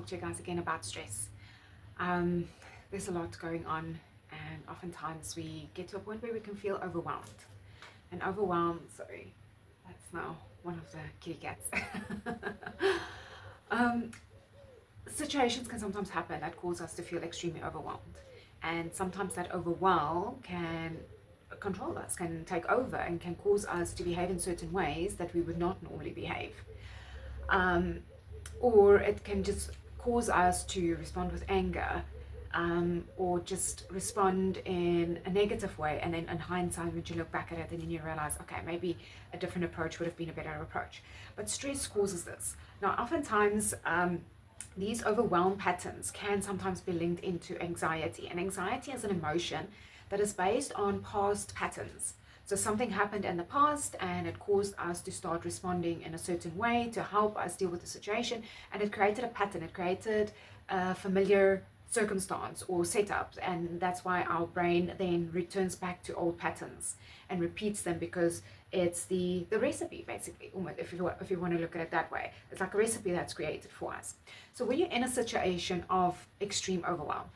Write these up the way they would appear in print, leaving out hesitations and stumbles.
to you guys again about stress. There's a lot going on, and oftentimes we get to a point where we can feel overwhelmed. And overwhelmed, sorry, that's now one of the kitty cats. um, Situations can sometimes happen that cause us to feel extremely overwhelmed. And sometimes that overwhelm can control us, can take over, and can cause us to behave in certain ways that we would not normally behave. Or it can just cause us to respond with anger, or just respond in a negative way, and then in hindsight when you look back at it and then you realize, okay, maybe a different approach would have been a better approach. But stress causes this. Now oftentimes these overwhelm patterns can sometimes be linked into anxiety, and anxiety is an emotion that is based on past patterns. So something happened in the past and it caused us to start responding in a certain way to help us deal with the situation, and it created a pattern, it created a familiar circumstance or setup, and that's why our brain then returns back to old patterns and repeats them, because it's the recipe basically, if you want to look at it that way. It's like a recipe that's created for us. So when you're in a situation of extreme overwhelm,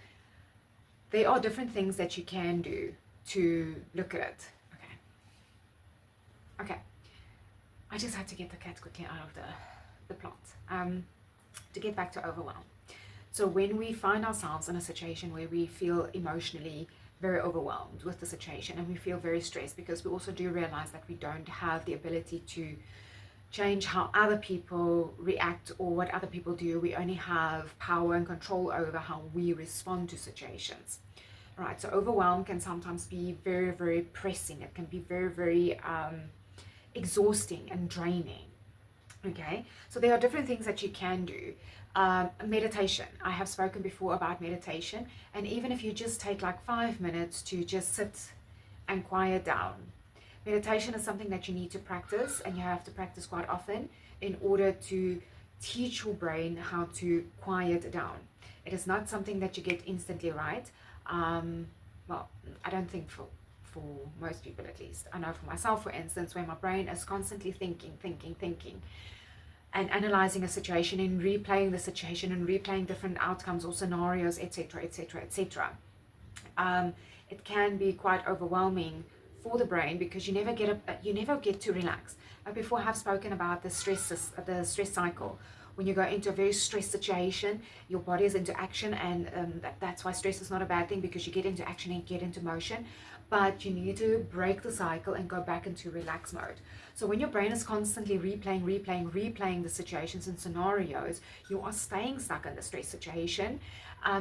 there are different things that you can do to look at it. Okay, I just had to get the cat quickly out of the plot. To get back to overwhelm. So when we find ourselves in a situation where we feel emotionally very overwhelmed with the situation and we feel very stressed, because we also do realize that we don't have the ability to change how other people react or what other people do. We only have power and control over how we respond to situations. Right, so overwhelm can sometimes be very, very pressing. It can be very, very exhausting and draining. Okay, so there are different things that you can do. Meditation. I have spoken before about meditation, and even if you just take like 5 minutes to just sit and quiet down. Meditation is something that you need to practice, and you have to practice quite often in order to teach your brain how to quiet down. It is not something that you get instantly right. Well, I don't think for most people, at least. I know for myself, for instance, where my brain is constantly thinking and analyzing a situation and replaying the situation and replaying different outcomes or scenarios, etc., etc., etc. It can be quite overwhelming for the brain, because you never get to relax. Like before, I have spoken about the stress cycle. When you go into a very stressed situation, your body is into action, and that's why stress is not a bad thing, because you get into action and get into motion. But you need to break the cycle and go back into relax mode. So when your brain is constantly replaying the situations and scenarios, you are staying stuck in the stress situation,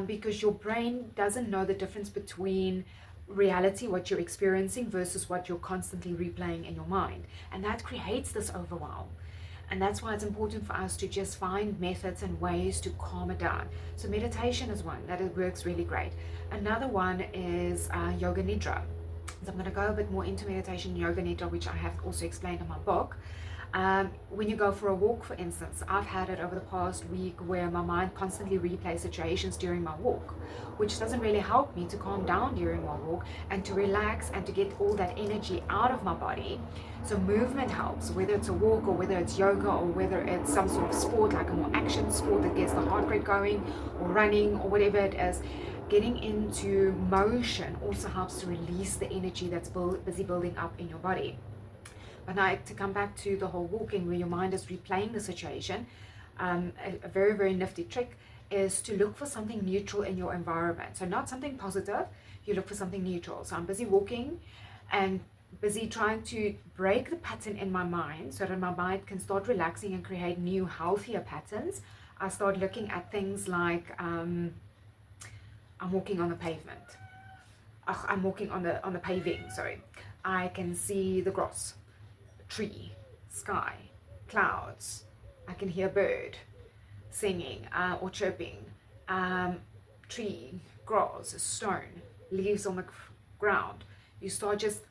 because your brain doesn't know the difference between reality, what you're experiencing, versus what you're constantly replaying in your mind. And that creates this overwhelm. And that's why it's important for us to just find methods and ways to calm it down. So meditation is one that it works really great. Another one is yoga nidra. So I'm going to go a bit more into meditation, yoga nidra, which I have also explained in my book. When you go for a walk, for instance, I've had it over the past week where my mind constantly replays situations during my walk, which doesn't really help me to calm down during my walk and to relax and to get all that energy out of my body. So movement helps, whether it's a walk or whether it's yoga or whether it's some sort of sport, like a more action sport that gets the heart rate going, or running or whatever it is. Getting into motion also helps to release the energy that's busy building up in your body. But now, to come back to the whole walking, where your mind is replaying the situation, a very, very nifty trick is to look for something neutral in your environment. So not something positive, you look for something neutral. So I'm busy walking and busy trying to break the pattern in my mind so that my mind can start relaxing and create new, healthier patterns. I start looking at things like I'm walking on the pavement. I'm walking on the paving, sorry. I can see the grass, tree, sky, clouds. I can hear a bird singing or chirping. Tree, grass, stone, leaves on the ground. You start just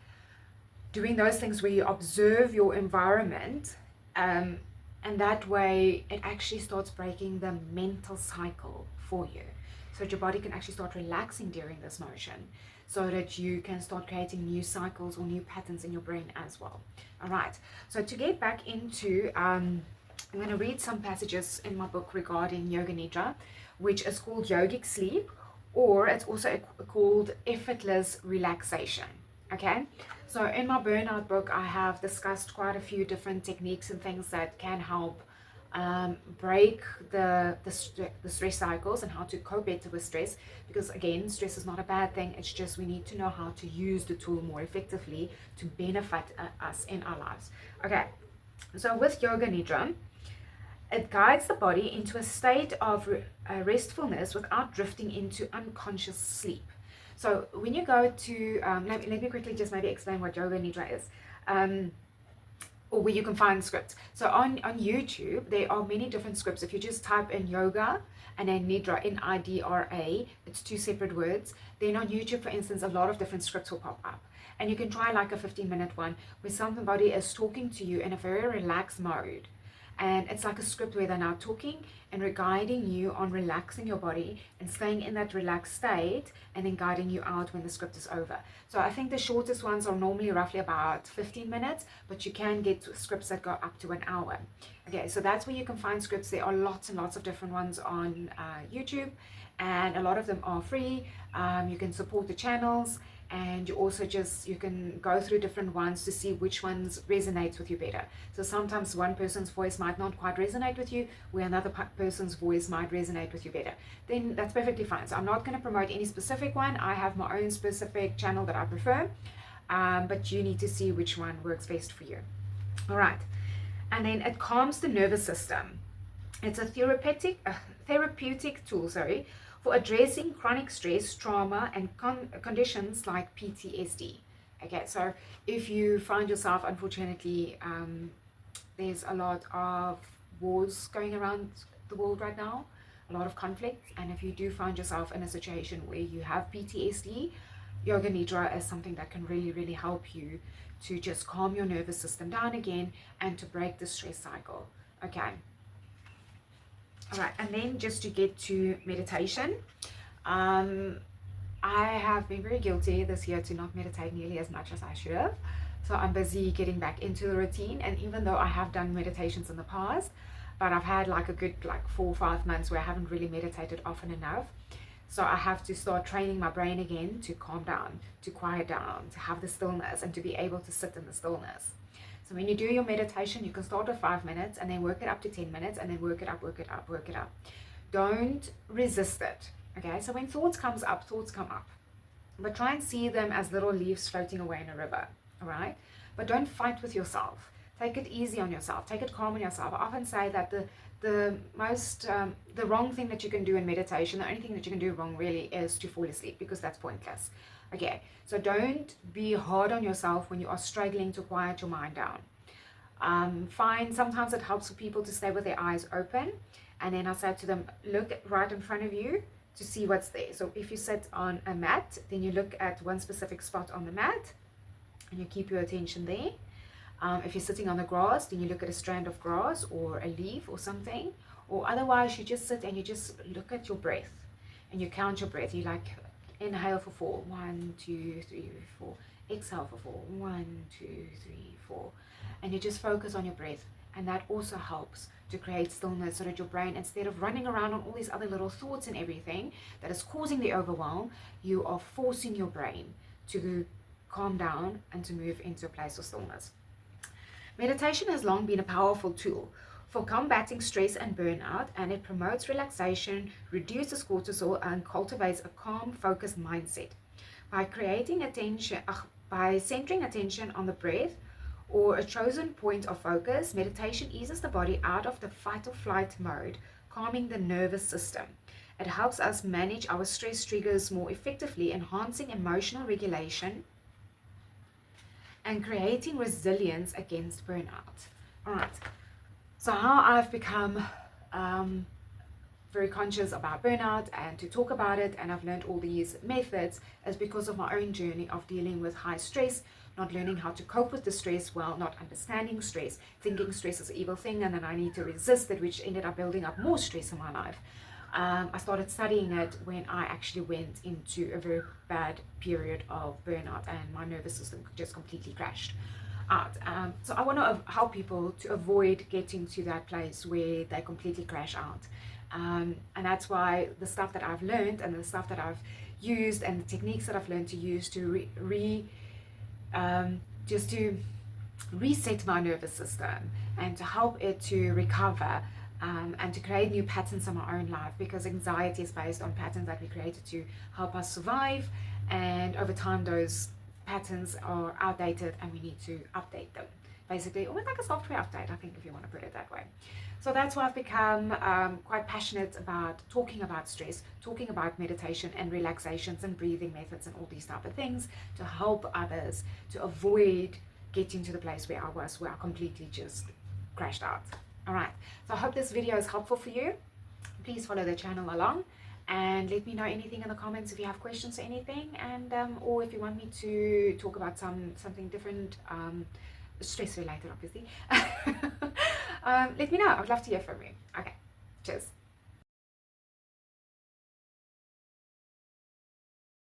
doing those things where you observe your environment, and that way it actually starts breaking the mental cycle for you, so that your body can actually start relaxing during this motion, so that you can start creating new cycles or new patterns in your brain as well. All right, so to get back into I'm going to read some passages in my book regarding Yoga Nidra, which is called yogic sleep, or it's also called effortless relaxation. Okay, so in my burnout book, I have discussed quite a few different techniques and things that can help break the stress cycles and how to cope better with stress, because again, stress is not a bad thing. It's just we need to know how to use the tool more effectively to benefit us in our lives. Okay, so with Yoga Nidra, it guides the body into a state of restfulness without drifting into unconscious sleep. So when you go to, let me quickly just maybe explain what Yoga Nidra is, or where you can find scripts. So on YouTube, there are many different scripts. If you just type in yoga and then Nidra, Nidra, it's two separate words. Then on YouTube, for instance, a lot of different scripts will pop up. And you can try like a 15-minute one where somebody is talking to you in a very relaxed mode. And it's like a script where they're now talking and guiding you on relaxing your body and staying in that relaxed state, and then guiding you out when the script is over. So I think the shortest ones are normally roughly about 15 minutes, but you can get scripts that go up to an hour. Okay, so that's where you can find scripts. There are lots and lots of different ones on YouTube, and a lot of them are free. You can support the channels, and you also you can go through different ones to see which ones resonates with you better. So sometimes one person's voice might not quite resonate with you, where another person's voice might resonate with you better. Then that's perfectly fine. So I'm not going to promote any specific one. I have my own specific channel that I prefer, but you need to see which one works best for you. All right, and then it calms the nervous system. It's a therapeutic tool, for addressing chronic stress, trauma, and conditions like PTSD. Okay, so if you find yourself, unfortunately, there's a lot of wars going around the world right now, a lot of conflict, and if you do find yourself in a situation where you have PTSD, Yoga Nidra is something that can really, really help you to just calm your nervous system down again and to break the stress cycle. Okay. All right, and then just to get to meditation, I have been very guilty this year to not meditate nearly as much as I should have. So I'm busy getting back into the routine, and even though I have done meditations in the past, but I've had like a good 4 or 5 months where I haven't really meditated often enough. So I have to start training my brain again to calm down, to quiet down, to have the stillness, and to be able to sit in the stillness. So when you do your meditation, you can start with 5 minutes and then work it up to 10 minutes and then work it up, work it up, work it up. Don't resist it. Okay, so when thoughts come up. But try and see them as little leaves floating away in a river. All right? But don't fight with yourself. Take it easy on yourself. Take it calm on yourself. I often say that the wrong thing that you can do in meditation, the only thing that you can do wrong really is to fall asleep, because that's pointless. Okay, so don't be hard on yourself when you are struggling to quiet your mind down. Sometimes it helps for people to stay with their eyes open, and then I say to them, look right in front of you to see what's there. So if you sit on a mat, then you look at one specific spot on the mat and you keep your attention there. If you're sitting on the grass, then you look at a strand of grass or a leaf or something, or otherwise you just sit and you just look at your breath and you count your breath. You inhale for 4, 1, 2, 3, 4. Exhale for 4, 1, 2, 3, 4. And you just focus on your breath. And that also helps to create stillness, so that your brain, instead of running around on all these other little thoughts and everything that is causing the overwhelm, you are forcing your brain to calm down and to move into a place of stillness. Meditation has long been a powerful tool for combating stress and burnout, and it promotes relaxation, reduces cortisol, and cultivates a calm, focused mindset. By centering attention on the breath or a chosen point of focus, meditation eases the body out of the fight or flight mode, calming the nervous system. It helps us manage our stress triggers more effectively, enhancing emotional regulation and creating resilience against burnout. All right. So how I've become very conscious about burnout and to talk about it, and I've learned all these methods, is because of my own journey of dealing with high stress, not learning how to cope with the stress well, not understanding stress, thinking stress is an evil thing and then I need to resist it, which ended up building up more stress in my life. I started studying it when I actually went into a very bad period of burnout and my nervous system just completely crashed. out. So I want to help people to avoid getting to that place where they completely crash out. And that's why the stuff that I've learned and the stuff that I've used and the techniques that I've learned to use to just to reset my nervous system and to help it to recover, and to create new patterns in my own life, because anxiety is based on patterns that we created to help us survive, and over time those patterns are outdated and we need to update them, basically, almost like a software update, I think, if you want to put it that way. So that's why I've become quite passionate about talking about stress, talking about meditation and relaxations and breathing methods and all these type of things to help others to avoid getting to the place where I completely just crashed out. All right, so I hope this video is helpful for you. Please follow the channel along and let me know anything in the comments if you have questions or anything, and or if you want me to talk about something different, stress related, obviously. Let me know. I would love to hear from you. Okay, cheers.